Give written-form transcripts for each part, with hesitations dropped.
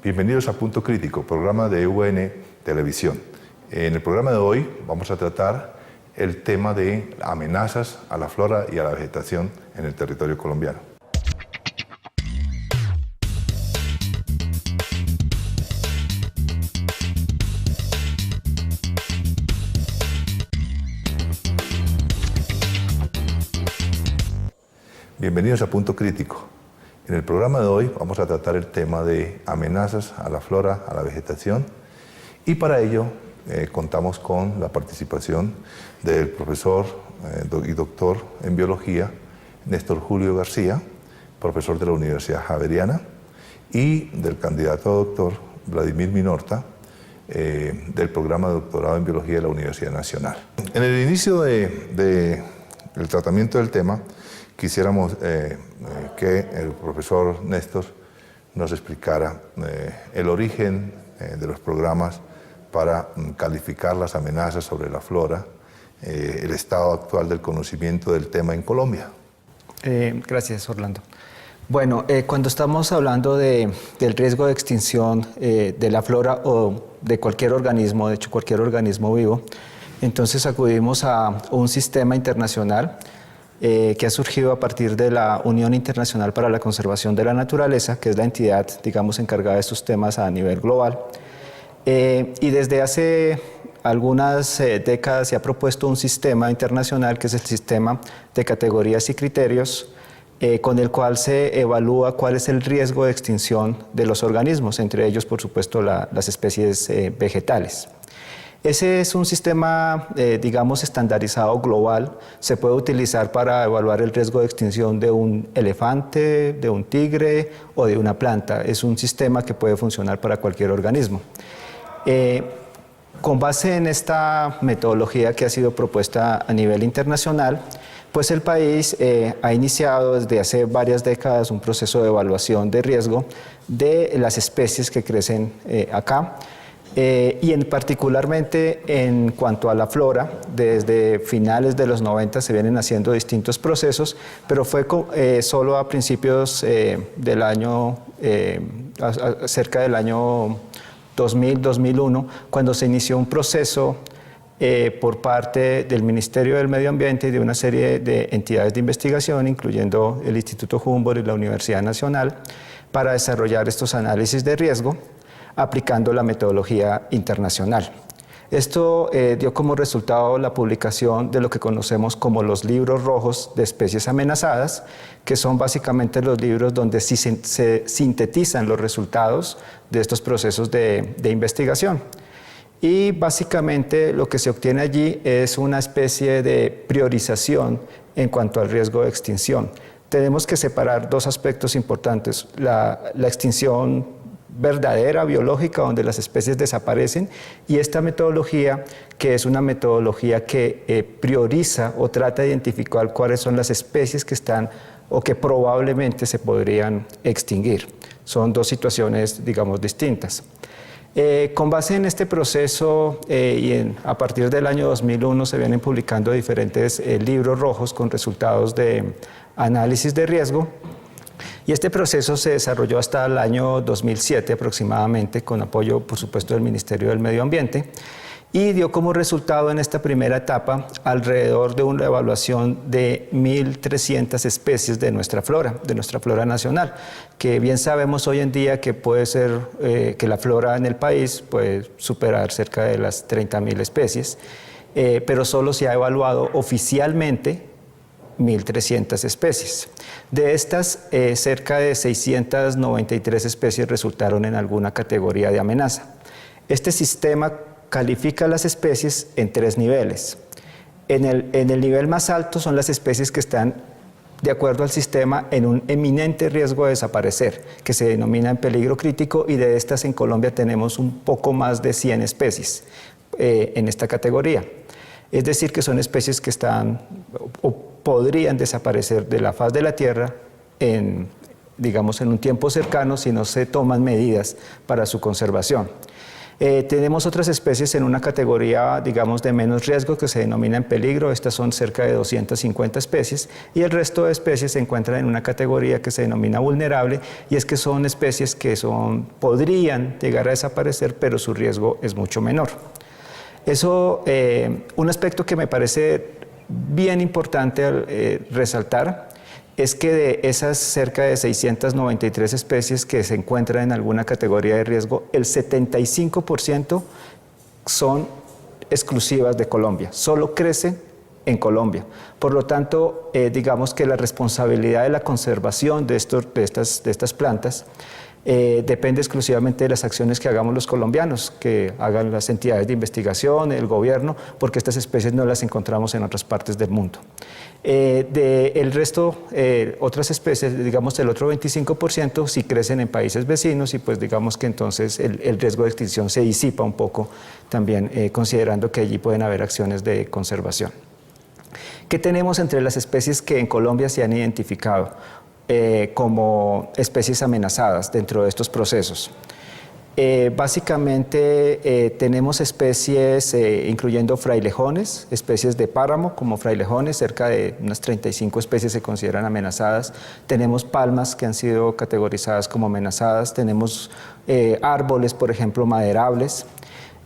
Bienvenidos a Punto Crítico, programa de EWN Televisión. En el programa de hoy vamos a tratar el tema de amenazas a la flora y a la vegetación en el territorio colombiano. Bienvenidos a Punto Crítico. En el programa de hoy vamos a tratar el tema de amenazas a la flora, a la vegetación, y para ello contamos con la participación del profesor y doctor en biología Néstor Julio García, profesor de la Universidad Javeriana, y del candidato a doctor Vladimir Minorta, del programa de doctorado en biología de la Universidad Nacional. En el inicio del tratamiento del tema, quisiéramos que el profesor Néstor nos explicara el origen de los programas para calificar las amenazas sobre la flora, el estado actual del conocimiento del tema en Colombia. Gracias, Orlando. Bueno, cuando estamos hablando del riesgo de extinción de la flora o de cualquier organismo, de hecho cualquier organismo vivo, entonces acudimos a un sistema internacional que ha surgido a partir de la Unión Internacional para la Conservación de la Naturaleza, que es la entidad, digamos, encargada de estos temas a nivel global. Y desde hace algunas décadas se ha propuesto un sistema internacional que es el sistema de categorías y criterios, con el cual se evalúa cuál es el riesgo de extinción de los organismos, entre ellos, por supuesto, las especies vegetales. Ese es un sistema, digamos, estandarizado global. Se puede utilizar para evaluar el riesgo de extinción de un elefante, de un tigre o de una planta. Es un sistema que puede funcionar para cualquier organismo. Con base en esta metodología que ha sido propuesta a nivel internacional, pues el país ha iniciado desde hace varias décadas un proceso de evaluación de riesgo de las especies que crecen acá. Y particularmente en cuanto a la flora, desde finales de los 90 se vienen haciendo distintos procesos, pero fue solo a principios del año, cerca del año 2000-2001, cuando se inició un proceso por parte del Ministerio del Medio Ambiente y de una serie de entidades de investigación, incluyendo el Instituto Humboldt y la Universidad Nacional, para desarrollar estos análisis de riesgo, aplicando la metodología internacional. Esto dio como resultado la publicación de lo que conocemos como los libros rojos de especies amenazadas, que son básicamente los libros donde se sintetizan los resultados de estos procesos de investigación. Y básicamente lo que se obtiene allí es una especie de priorización en cuanto al riesgo de extinción. Tenemos que separar dos aspectos importantes: la extinción verdadera, biológica, donde las especies desaparecen, y esta metodología, que es una metodología que prioriza o trata de identificar cuáles son las especies que están o que probablemente se podrían extinguir. Son dos situaciones, digamos, distintas. Con base en este proceso a partir del año 2001 se vienen publicando diferentes libros rojos con resultados de análisis de riesgo. Y este proceso se desarrolló hasta el año 2007 aproximadamente, con apoyo, por supuesto, del Ministerio del Medio Ambiente, y dio como resultado en esta primera etapa alrededor de una evaluación de 1.300 especies de nuestra flora nacional, que bien sabemos hoy en día que puede ser que la flora en el país puede superar cerca de las 30.000 especies, pero solo se ha evaluado oficialmente 1.300 especies. De estas, cerca de 693 especies resultaron en alguna categoría de amenaza. Este sistema califica las especies en tres niveles. En el nivel más alto son las especies que están, de acuerdo al sistema, en un eminente riesgo de desaparecer, que se denomina en peligro crítico, y de estas en Colombia tenemos un poco más de 100 especies en esta categoría. Es decir, que son especies que están o podrían desaparecer de la faz de la Tierra digamos, en un tiempo cercano si no se toman medidas para su conservación. Tenemos otras especies en una categoría, digamos, de menos riesgo que se denomina en peligro. Estas son cerca de 250 especies y el resto de especies se encuentran en una categoría que se denomina vulnerable, y es que son especies que podrían llegar a desaparecer, pero su riesgo es mucho menor. Eso, un aspecto que me parece bien importante resaltar es que de esas cerca de 693 especies que se encuentran en alguna categoría de riesgo, el 75% son exclusivas de Colombia, solo crecen en Colombia. Por lo tanto, digamos que la responsabilidad de la conservación de estas plantas depende exclusivamente de las acciones que hagamos los colombianos, que hagan las entidades de investigación, el gobierno, porque estas especies no las encontramos en otras partes del mundo. El resto, otras especies, digamos el otro 25%, sí crecen en países vecinos y pues digamos que entonces el riesgo de extinción se disipa un poco también, considerando que allí pueden haber acciones de conservación. ¿Qué tenemos entre las especies que en Colombia se han identificado como especies amenazadas dentro de estos procesos? Básicamente tenemos especies incluyendo frailejones, especies de páramo como frailejones, cerca de unas 35 especies se consideran amenazadas. Tenemos palmas que han sido categorizadas como amenazadas, tenemos árboles, por ejemplo, maderables,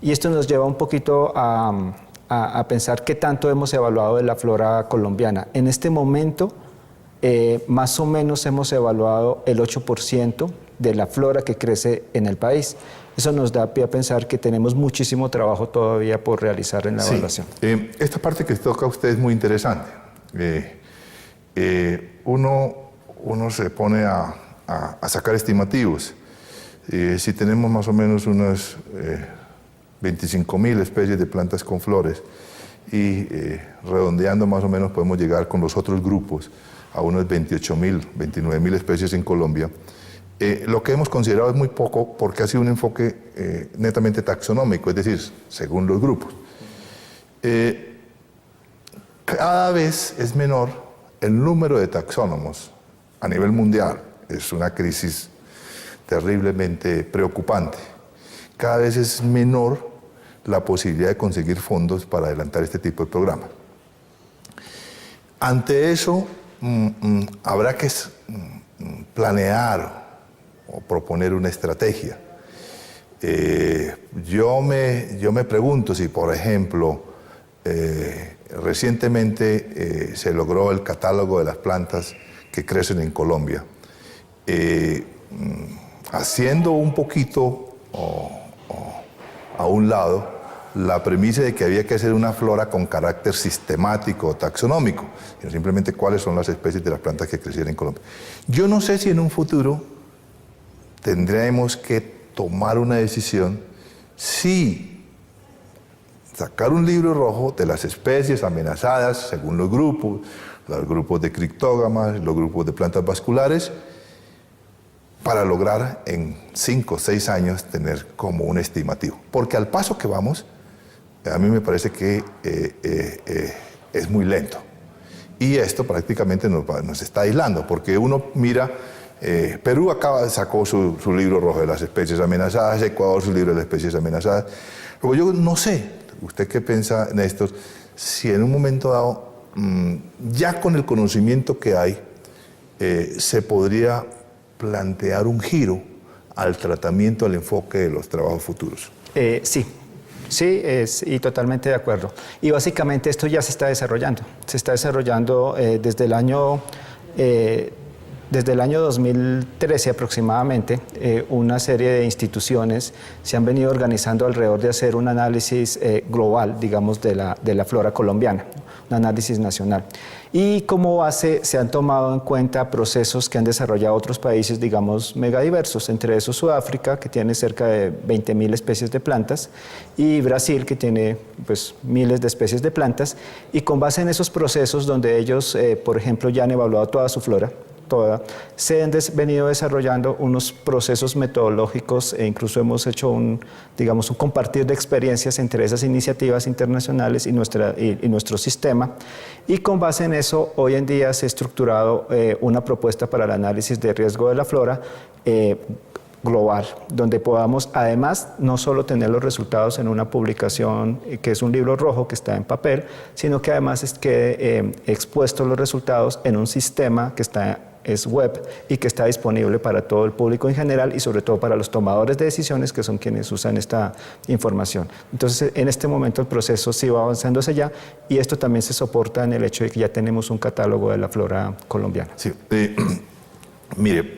y esto nos lleva un poquito a pensar qué tanto hemos evaluado de la flora colombiana. En este momento, más o menos hemos evaluado el 8% de la flora que crece en el país. Eso nos da pie a pensar que tenemos muchísimo trabajo todavía por realizar en la evaluación. Esta parte que toca a usted es muy interesante. Uno se pone a sacar estimativos. Si tenemos más o menos unas 25.000 especies de plantas con flores y redondeando más o menos podemos llegar con los otros grupos a unas 28.000, 29.000 especies en Colombia. Lo que hemos considerado es muy poco porque ha sido un enfoque netamente taxonómico, es decir, según los grupos. Cada vez es menor el número de taxónomos a nivel mundial. Es una crisis terriblemente preocupante. Cada vez es menor la posibilidad de conseguir fondos para adelantar este tipo de programas. Ante eso, habrá que planear o proponer una estrategia. Yo me pregunto si, por ejemplo, recientemente se logró el catálogo de las plantas que crecen en Colombia, haciendo un poquito a un lado la premisa de que había que hacer una flora con carácter sistemático o taxonómico, sino simplemente cuáles son las especies de las plantas que crecieran en Colombia. Yo no sé si en un futuro tendremos que tomar una decisión si sacar un libro rojo de las especies amenazadas según los grupos de criptógamas, los grupos de plantas vasculares, para lograr en 5 o 6 años tener como un estimativo. Porque al paso que vamos, a mí me parece que es muy lento. Y esto prácticamente nos está aislando, porque uno mira, Perú sacó su libro rojo de las especies amenazadas, Ecuador su libro de las especies amenazadas. Luego yo no sé, ¿usted qué piensa, Néstor? Si en un momento dado, ya con el conocimiento que hay, se podría plantear un giro al tratamiento, al enfoque de los trabajos futuros. Sí, y totalmente de acuerdo. Y básicamente esto ya se está desarrollando. Se está desarrollando desde el año 2013 aproximadamente. Una serie de instituciones se han venido organizando alrededor de hacer un análisis global, digamos, de la flora colombiana, un análisis nacional. Y como base se han tomado en cuenta procesos que han desarrollado otros países, digamos, megadiversos, entre esos Sudáfrica, que tiene cerca de 20.000 especies de plantas, y Brasil, que tiene pues miles de especies de plantas, y con base en esos procesos donde ellos, por ejemplo, ya han evaluado toda su flora, se han venido desarrollando unos procesos metodológicos e incluso hemos hecho un compartir de experiencias entre esas iniciativas internacionales y nuestro sistema, y con base en eso hoy en día se ha estructurado una propuesta para el análisis de riesgo de la flora global, donde podamos además no solo tener los resultados en una publicación que es un libro rojo que está en papel, sino que además quede expuestos los resultados en un sistema que es web y que está disponible para todo el público en general y sobre todo para los tomadores de decisiones que son quienes usan esta información. Entonces, en este momento el proceso sí va avanzando hacia allá y esto también se soporta en el hecho de que ya tenemos un catálogo de la flora colombiana. Sí, mire,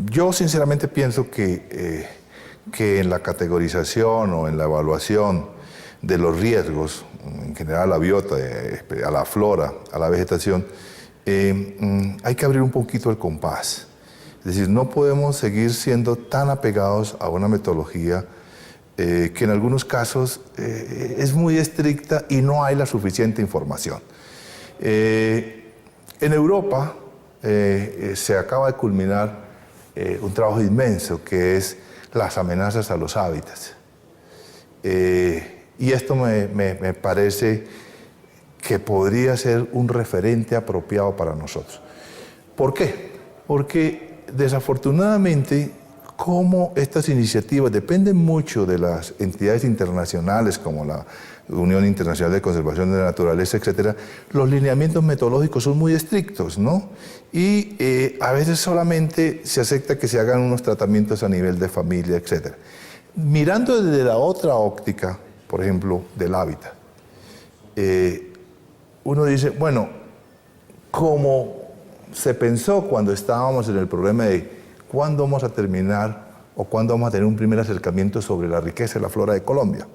yo sinceramente pienso que en la categorización o en la evaluación de los riesgos, en general a la biota, a la flora, a la vegetación, hay que abrir un poquito el compás. Es decir, no podemos seguir siendo tan apegados a una metodología que en algunos casos es muy estricta y no hay la suficiente información. En Europa se acaba de culminar un trabajo inmenso que es las amenazas a los hábitats. Y esto me parece que podría ser un referente apropiado para nosotros. ¿Por qué? Porque desafortunadamente, como estas iniciativas dependen mucho de las entidades internacionales como la Unión Internacional de Conservación de la Naturaleza, etcétera, los lineamientos metodológicos son muy estrictos, ¿no? Y a veces solamente se acepta que se hagan unos tratamientos a nivel de familia, etcétera. Mirando desde la otra óptica, por ejemplo, del hábitat, uno dice, bueno, como se pensó cuando estábamos en el problema de cuándo vamos a terminar o cuándo vamos a tener un primer acercamiento sobre la riqueza de la flora de Colombia,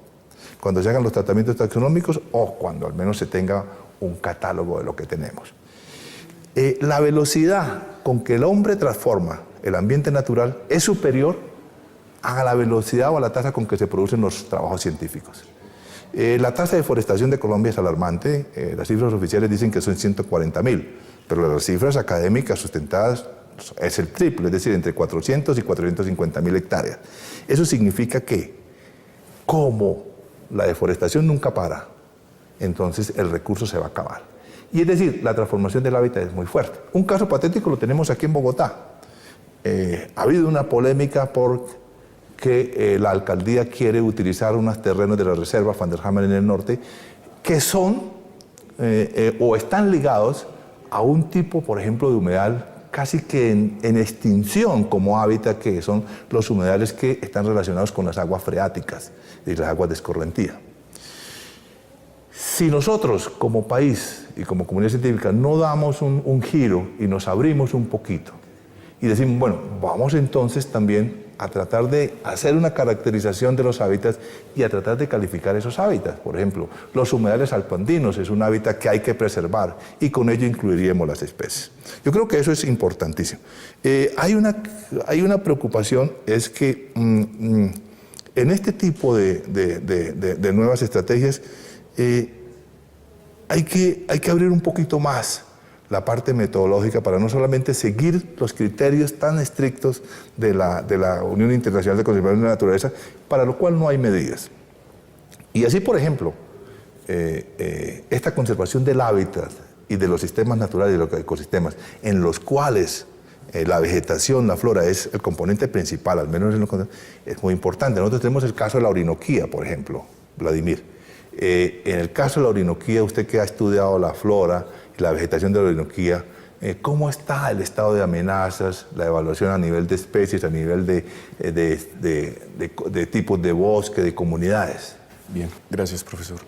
cuando se hagan los tratamientos taxonómicos o cuando al menos se tenga un catálogo de lo que tenemos. La velocidad con que el hombre transforma el ambiente natural es superior a la velocidad o a la tasa con que se producen los trabajos científicos. La tasa de deforestación de Colombia es alarmante. Las cifras oficiales dicen que son 140.000, pero las cifras académicas sustentadas es el triple, es decir, entre 400 y 450.000 hectáreas. Eso significa que, como la deforestación nunca para, entonces el recurso se va a acabar. Y es decir, la transformación del hábitat es muy fuerte. Un caso patético lo tenemos aquí en Bogotá. Ha habido una polémica porque la alcaldía quiere utilizar unos terrenos de la reserva Van der Hamer en el norte que son o están ligados a un tipo, por ejemplo, de humedal casi que en extinción como hábitat, que son los humedales que están relacionados con las aguas freáticas y las aguas de escorrentía. Si nosotros como país y como comunidad científica no damos un giro y nos abrimos un poquito y decimos, bueno, vamos entonces también a tratar de hacer una caracterización de los hábitats y a tratar de calificar esos hábitats. Por ejemplo, los humedales altoandinos es un hábitat que hay que preservar y con ello incluiríamos las especies. Yo creo que eso es importantísimo. Hay una preocupación, es que en este tipo de nuevas estrategias hay que abrir un poquito más la parte metodológica para no solamente seguir los criterios tan estrictos de la Unión Internacional de Conservación de la Naturaleza, para lo cual no hay medidas. Y así, por ejemplo, esta conservación del hábitat y de los sistemas naturales y de los ecosistemas, en los cuales la vegetación, la flora es el componente principal, al menos es muy importante. Nosotros tenemos el caso de la Orinoquía, por ejemplo, Vladimir. En el caso de la Orinoquía, usted que ha estudiado la flora y la vegetación de la Orinoquía, ¿cómo está el estado de amenazas, la evaluación a nivel de especies, a nivel de tipos de bosque, de comunidades? Bien, gracias, profesor.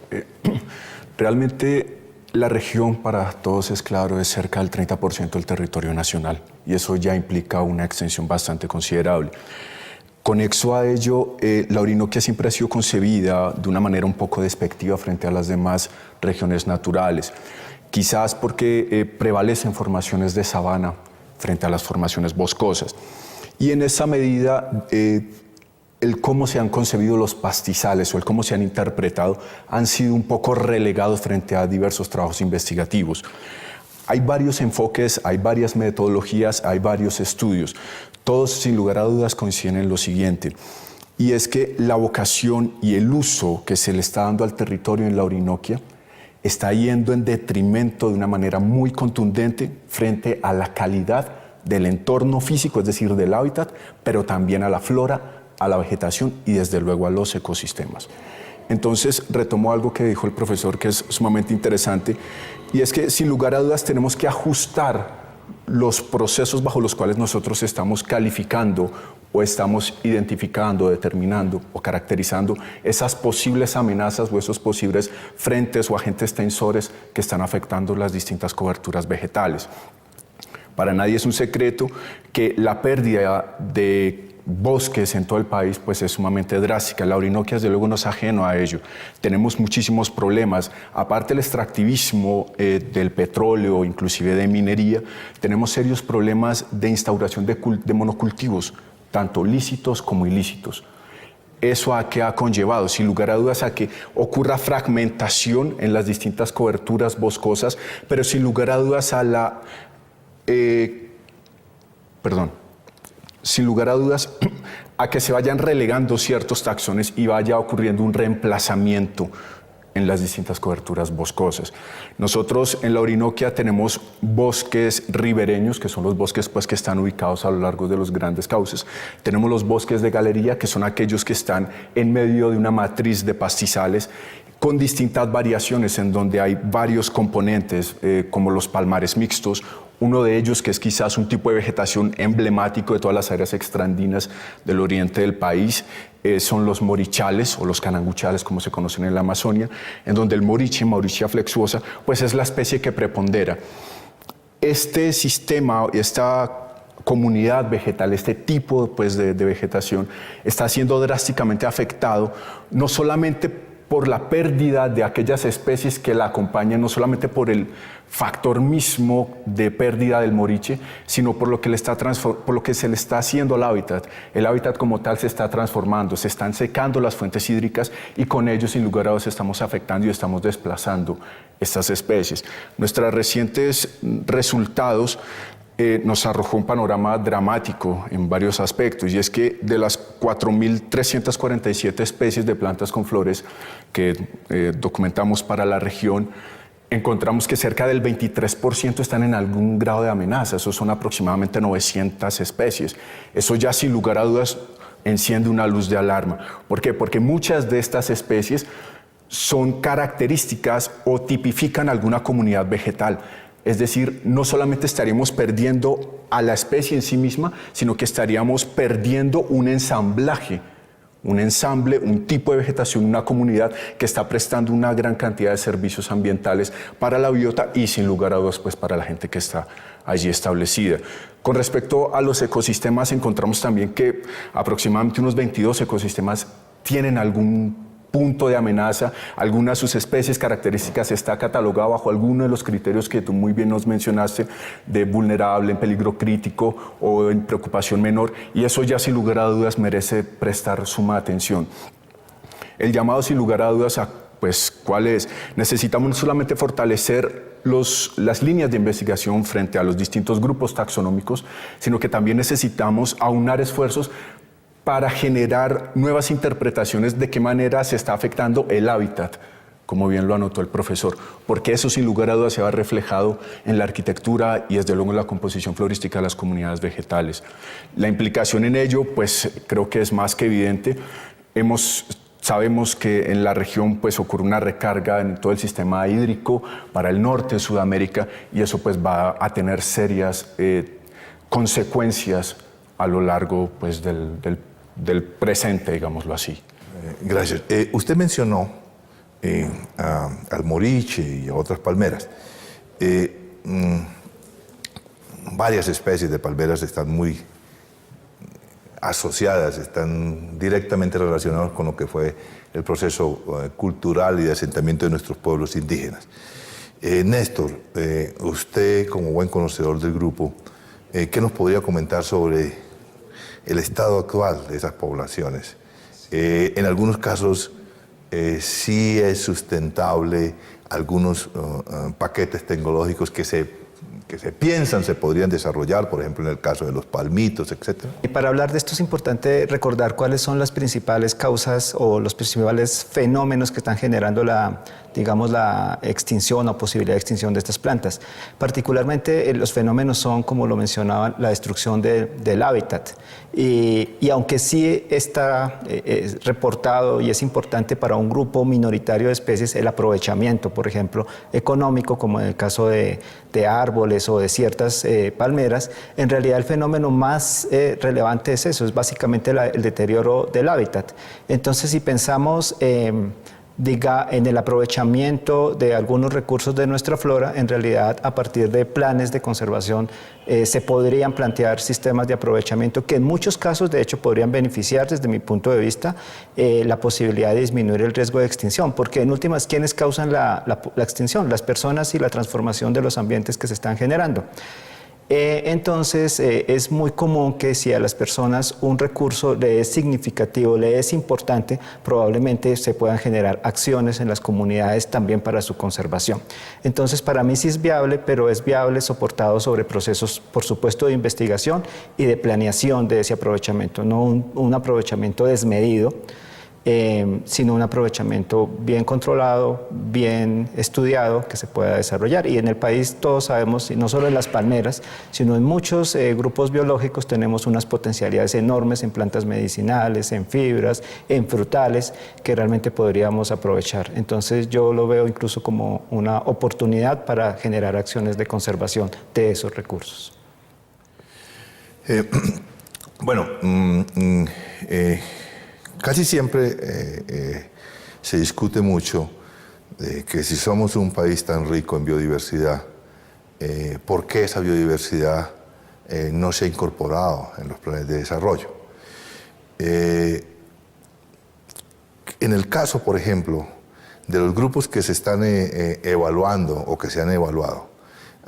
Realmente la región, para todos es claro, es cerca del 30% del territorio nacional y eso ya implica una extensión bastante considerable. Conexo a ello, la Orinoquia siempre ha sido concebida de una manera un poco despectiva frente a las demás regiones naturales. Quizás porque prevalecen formaciones de sabana frente a las formaciones boscosas. Y en esa medida, el cómo se han concebido los pastizales o el cómo se han interpretado han sido un poco relegados frente a diversos trabajos investigativos. Hay varios enfoques, hay varias metodologías, hay varios estudios. Todos, sin lugar a dudas, coinciden en lo siguiente. Y es que la vocación y el uso que se le está dando al territorio en la Orinoquia está yendo en detrimento de una manera muy contundente frente a la calidad del entorno físico, es decir, del hábitat, pero también a la flora, a la vegetación y desde luego a los ecosistemas. Entonces retomó algo que dijo el profesor que es sumamente interesante, y es que sin lugar a dudas tenemos que ajustar los procesos bajo los cuales nosotros estamos calificando o estamos identificando, determinando o caracterizando esas posibles amenazas o esos posibles frentes o agentes tensores que están afectando las distintas coberturas vegetales. Para nadie es un secreto que la pérdida de bosques en todo el país pues es sumamente drástica. La Orinoquia desde luego no es ajeno a ello. Tenemos muchísimos problemas. Aparte del extractivismo del petróleo, inclusive de minería, tenemos serios problemas de instauración de monocultivos, tanto lícitos como ilícitos. ¿Eso a qué ha conllevado? Sin lugar a dudas a que ocurra fragmentación en las distintas coberturas boscosas, pero sin lugar a dudas a la... sin lugar a dudas a que se vayan relegando ciertos taxones y vaya ocurriendo un reemplazamiento en las distintas coberturas boscosas. Nosotros en la Orinoquia tenemos bosques ribereños, que son los bosques pues, que están ubicados a lo largo de los grandes cauces. Tenemos los bosques de galería, que son aquellos que están en medio de una matriz de pastizales con distintas variaciones en donde hay varios componentes, como los palmares mixtos. Uno de ellos, que es quizás un tipo de vegetación emblemático de todas las áreas extraandinas del oriente del país, son los morichales o los cananguchales, como se conocen en la Amazonia, en donde el moriche, Mauritia flexuosa, pues es la especie que prepondera. Este sistema, esta comunidad vegetal, este tipo pues, de vegetación, está siendo drásticamente afectado, no solamente por la pérdida de aquellas especies que la acompañan, no solamente por el factor mismo de pérdida del moriche, sino por lo que se le está haciendo al hábitat. El hábitat como tal se está transformando, se están secando las fuentes hídricas y con ello, sin lugar a dudas, estamos afectando y estamos desplazando estas especies. Nuestros recientes resultados nos arrojó un panorama dramático en varios aspectos, y es que de las 4.347 especies de plantas con flores que documentamos para la región, encontramos que cerca del 23% están en algún grado de amenaza. Eso son aproximadamente 900 especies. Eso ya sin lugar a dudas enciende una luz de alarma. ¿Por qué? Porque muchas de estas especies son características o tipifican alguna comunidad vegetal. Es decir, no solamente estaríamos perdiendo a la especie en sí misma, sino que estaríamos perdiendo un ensamblaje, un ensamble, un tipo de vegetación, una comunidad que está prestando una gran cantidad de servicios ambientales para la biota y sin lugar a dudas pues, para la gente que está allí establecida. Con respecto a los ecosistemas, encontramos también que aproximadamente unos 22 ecosistemas tienen algún punto de amenaza. Algunas de sus especies características está catalogado bajo alguno de los criterios que tú muy bien nos mencionaste, de vulnerable, en peligro crítico o en preocupación menor, y eso ya sin lugar a dudas merece prestar suma atención. El llamado sin lugar a dudas a, pues, ¿cuál es? Necesitamos no solamente fortalecer las líneas de investigación frente a los distintos grupos taxonómicos, sino que también necesitamos aunar esfuerzos para generar nuevas interpretaciones de qué manera se está afectando el hábitat, como bien lo anotó el profesor, porque eso sin lugar a dudas se va reflejado en la arquitectura y desde luego en la composición florística de las comunidades vegetales. La implicación en ello, pues creo que es más que evidente. Sabemos que en la región pues, ocurre una recarga en todo el sistema hídrico para el norte de Sudamérica, y eso pues, va a tener serias consecuencias a lo largo pues, del presente, digámoslo así. Gracias. Usted mencionó al moriche y a otras palmeras. Varias especies de palmeras están muy asociadas, están directamente relacionadas con lo que fue el proceso cultural y de asentamiento de nuestros pueblos indígenas. Néstor, usted como buen conocedor del grupo, ¿qué nos podría comentar sobre el estado actual de esas poblaciones? En algunos casos sí es sustentable algunos paquetes tecnológicos que se que se piensan se podrían desarrollar, por ejemplo, en el caso de los palmitos, etcétera? Y para hablar de esto es importante recordar cuáles son las principales causas o los principales fenómenos que están generando la extinción o posibilidad de extinción de estas plantas. Particularmente los fenómenos son, como lo mencionaba, la destrucción del hábitat. Y aunque sí está reportado y es importante para un grupo minoritario de especies el aprovechamiento, por ejemplo, económico, como en el caso de árboles o de ciertas palmeras, en realidad el fenómeno más relevante es eso, es básicamente el deterioro del hábitat. Entonces, si pensamos en el aprovechamiento de algunos recursos de nuestra flora, en realidad a partir de planes de conservación se podrían plantear sistemas de aprovechamiento que en muchos casos de hecho podrían beneficiar desde mi punto de vista la posibilidad de disminuir el riesgo de extinción, porque en últimas, ¿quiénes causan la extinción? Las personas y la transformación de los ambientes que se están generando. Entonces es muy común que si a las personas un recurso le es significativo, le es importante, probablemente se puedan generar acciones en las comunidades también para su conservación. Entonces para mí sí es viable, pero es viable soportado sobre procesos, por supuesto, de investigación y de planeación de ese aprovechamiento, no un aprovechamiento desmedido, sino un aprovechamiento bien controlado, bien estudiado, que se pueda desarrollar. Y en el país todos sabemos, no solo en las palmeras, sino en muchos grupos biológicos tenemos unas potencialidades enormes en plantas medicinales, en fibras, en frutales, que realmente podríamos aprovechar. Entonces yo lo veo incluso como una oportunidad para generar acciones de conservación de esos recursos. Casi siempre se discute mucho de que si somos un país tan rico en biodiversidad, ¿por qué esa biodiversidad no se ha incorporado en los planes de desarrollo? En el caso, por ejemplo, de los grupos que se están evaluando o que se han evaluado,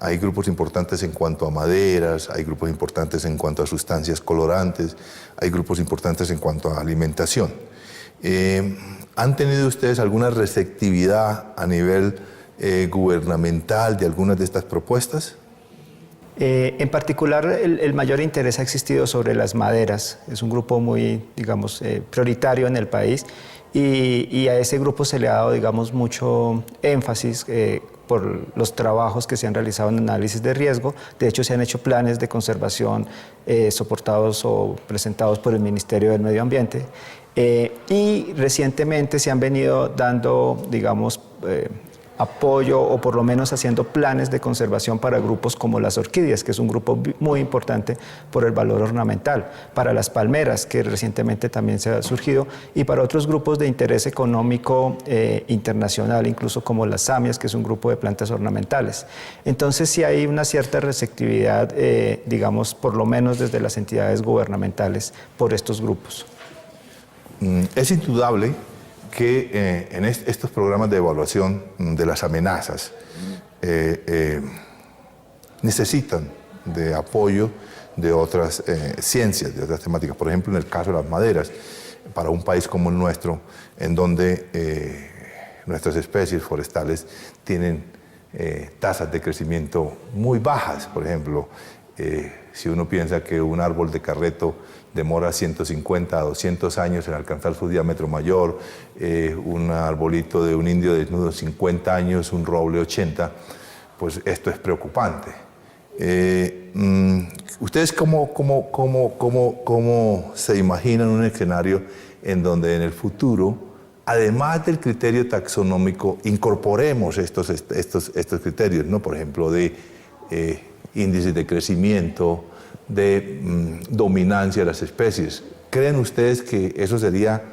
hay grupos importantes en cuanto a maderas, hay grupos importantes en cuanto a sustancias colorantes, hay grupos importantes en cuanto a alimentación. ¿Han tenido ustedes alguna receptividad a nivel gubernamental de algunas de estas propuestas? En particular, el mayor interés ha existido sobre las maderas. Es un grupo muy, prioritario en el país y a ese grupo se le ha dado, mucho énfasis por los trabajos que se han realizado en análisis de riesgo. De hecho, se han hecho planes de conservación soportados o presentados por el Ministerio del Medio Ambiente. Y recientemente se han venido dando, apoyo o por lo menos haciendo planes de conservación para grupos como las orquídeas, que es un grupo muy importante por el valor ornamental, para las palmeras, que recientemente también se ha surgido, y para otros grupos de interés económico internacional, incluso como las samias, que es un grupo de plantas ornamentales. Entonces sí hay una cierta receptividad, por lo menos desde las entidades gubernamentales, por estos grupos. Es indudable que en estos programas de evaluación de las amenazas necesitan de apoyo de otras ciencias, de otras temáticas. Por ejemplo, en el caso de las maderas, para un país como el nuestro, en donde nuestras especies forestales tienen tasas de crecimiento muy bajas. Por ejemplo, si uno piensa que un árbol de carreto demora 150 a 200 años en alcanzar su diámetro mayor, un arbolito de un indio desnudo 50 años, un roble 80, pues esto es preocupante. ¿Ustedes cómo se imaginan un escenario en donde en el futuro, además del criterio taxonómico, incorporemos estos criterios, ¿no? Por ejemplo, de índices de crecimiento, de dominancia de las especies? ¿Creen ustedes que eso sería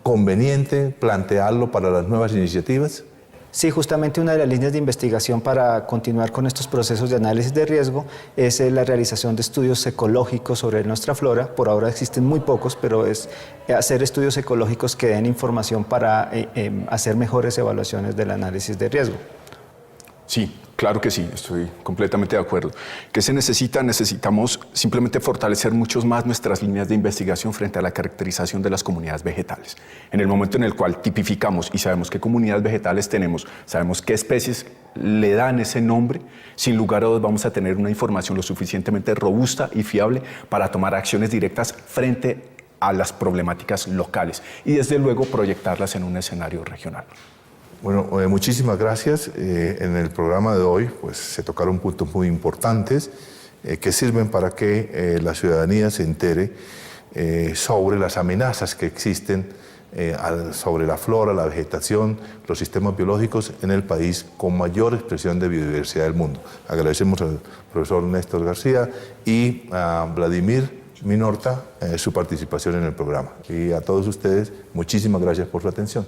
conveniente plantearlo para las nuevas iniciativas? Sí, justamente una de las líneas de investigación para continuar con estos procesos de análisis de riesgo es la realización de estudios ecológicos sobre nuestra flora. Por ahora existen muy pocos, pero es hacer estudios ecológicos que den información para hacer mejores evaluaciones del análisis de riesgo. Sí, Claro que sí, estoy completamente de acuerdo. ¿Qué se necesita? Necesitamos simplemente fortalecer mucho más nuestras líneas de investigación frente a la caracterización de las comunidades vegetales. En el momento en el cual tipificamos y sabemos qué comunidades vegetales tenemos, sabemos qué especies le dan ese nombre, sin lugar a dudas vamos a tener una información lo suficientemente robusta y fiable para tomar acciones directas frente a las problemáticas locales y desde luego proyectarlas en un escenario regional. Bueno, muchísimas gracias. En el programa de hoy pues, se tocaron puntos muy importantes que sirven para que la ciudadanía se entere sobre las amenazas que existen sobre la flora, la vegetación, los sistemas biológicos en el país con mayor expresión de biodiversidad del mundo. Agradecemos al profesor Néstor García y a Vladimir Minorta su participación en el programa. Y a todos ustedes, muchísimas gracias por su atención.